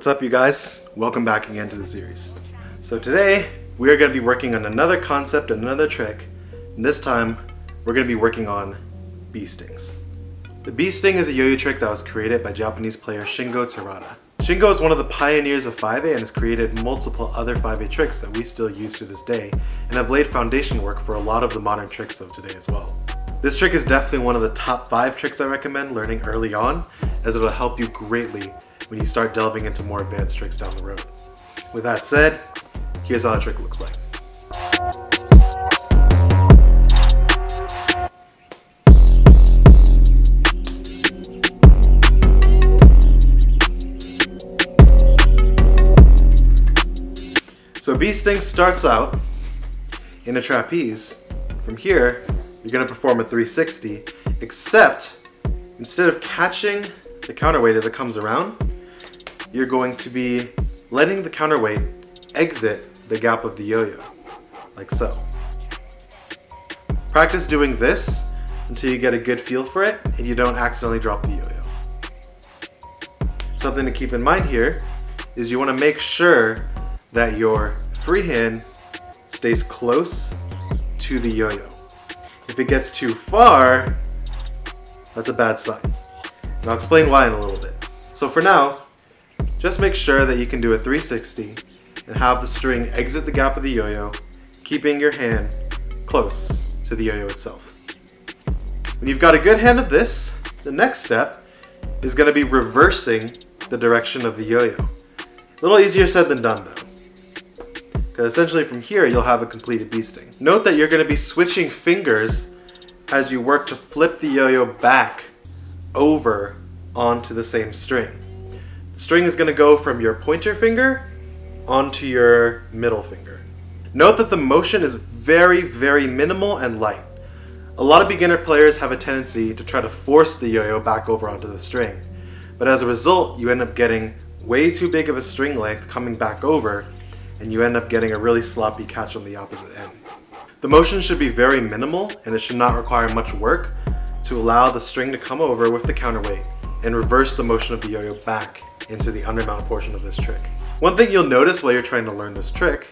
What's up, you guys? Welcome back again to the series. So today we are going to be working on another concept and another trick, and this time we're going to be working on bee stings. The bee sting is a yo-yo trick that was created by Japanese player Shingo Terada. Shingo is one of the pioneers of 5A and has created multiple other 5A tricks that we still use to this day and have laid foundation work for a lot of the modern tricks of today as well. This trick is definitely one of the top 5 tricks I recommend learning early on, as it will help you greatly when you start delving into more advanced tricks down the road. With that said, here's how the trick looks like. So bee sting starts out in a trapeze. From here, you're going to perform a 360, except instead of catching the counterweight as it comes around, you're going to be letting the counterweight exit the gap of the yo-yo, like so. Practice doing this until you get a good feel for it and you don't accidentally drop the yo-yo. Something to keep in mind here is you want to make sure that your free hand stays close to the yo-yo. If it gets too far, that's a bad sign. And I'll explain why in a little bit. So for now, just make sure that you can do a 360 and have the string exit the gap of the yo-yo, keeping your hand close to the yo-yo itself. When you've got a good hand of this, the next step is going to be reversing the direction of the yo-yo. A little easier said than done though, because essentially from here you'll have a completed bee sting. Note that you're going to be switching fingers as you work to flip the yo-yo back over onto the same string. The string is going to go from your pointer finger onto your middle finger. Note that the motion is very, very minimal and light. A lot of beginner players have a tendency to try to force the yo-yo back over onto the string, but as a result you end up getting way too big of a string length coming back over, and you end up getting a really sloppy catch on the opposite end. The motion should be very minimal and it should not require much work to allow the string to come over with the counterweight and reverse the motion of the yo-yo back into the undermount portion of this trick. One thing you'll notice while you're trying to learn this trick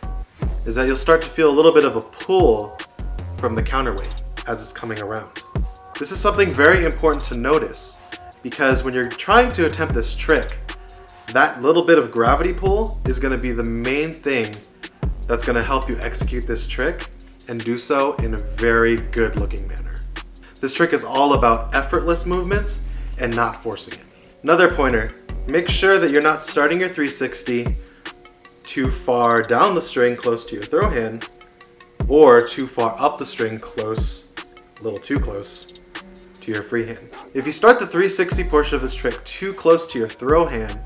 is that you'll start to feel a little bit of a pull from the counterweight as it's coming around. This is something very important to notice, because when you're trying to attempt this trick, that little bit of gravity pull is going to be the main thing that's going to help you execute this trick and do so in a very good looking manner. This trick is all about effortless movements and not forcing it. Another pointer, make sure that you're not starting your 360 too far down the string close to your throw hand, or too far up the string close, a little too close to your free hand. If you start the 360 portion of this trick too close to your throw hand,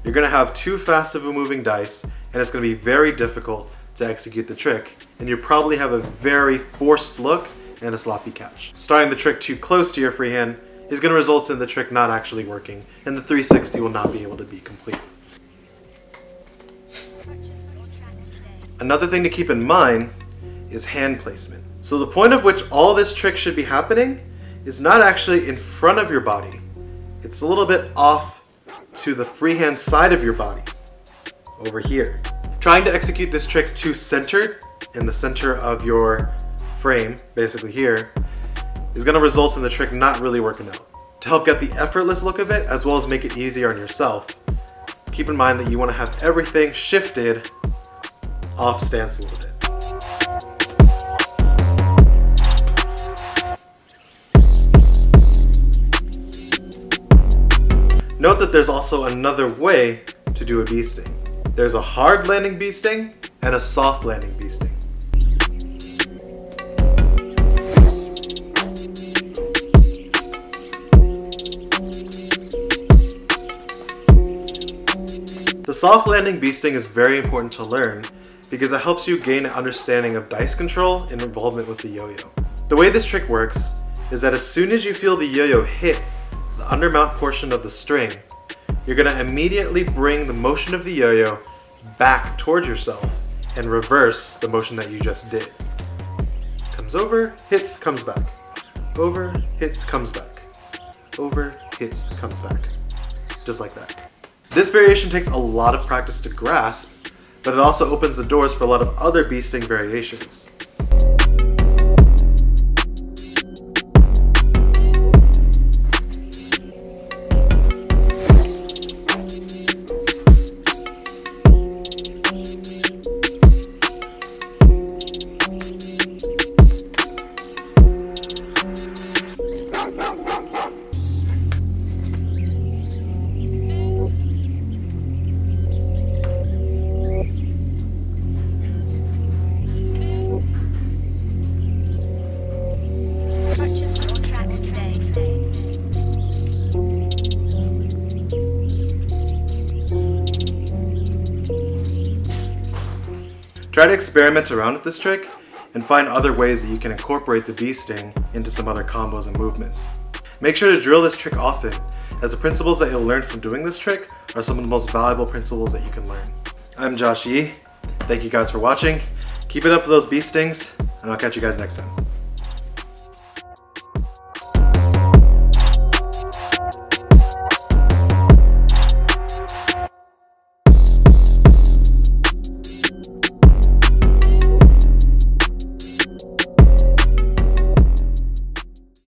you're going to have too fast of a moving dice and it's going to be very difficult to execute the trick, and you probably have a very forced look and a sloppy catch. Starting the trick too close to your free hand is going to result in the trick not actually working, and the 360 will not be able to be complete. Another thing to keep in mind is hand placement. So the point of which all this trick should be happening is not actually in front of your body. It's a little bit off to the free hand side of your body, over here. Trying to execute this trick too centered in the center of your frame, basically here, is going to result in the trick not really working out. To help get the effortless look of it, as well as make it easier on yourself, keep in mind that you want to have everything shifted off stance a little bit. Note that there's also another way to do a bee sting. There's a hard landing bee sting and a soft landing bee sting. The soft landing bee sting is very important to learn because it helps you gain an understanding of dice control and involvement with the yo-yo. The way this trick works is that as soon as you feel the yo-yo hit the undermount portion of the string, you're going to immediately bring the motion of the yo-yo back towards yourself and reverse the motion that you just did. Comes over, hits, comes back. Over, hits, comes back. Over, hits, comes back. Just like that. This variation takes a lot of practice to grasp, but it also opens the doors for a lot of other bee sting variations. Try to experiment around with this trick and find other ways that you can incorporate the bee sting into some other combos and movements. Make sure to drill this trick often, as the principles that you'll learn from doing this trick are some of the most valuable principles that you can learn. I'm Josh Yee. Thank you guys for watching. Keep it up for those bee stings, and I'll catch you guys next time.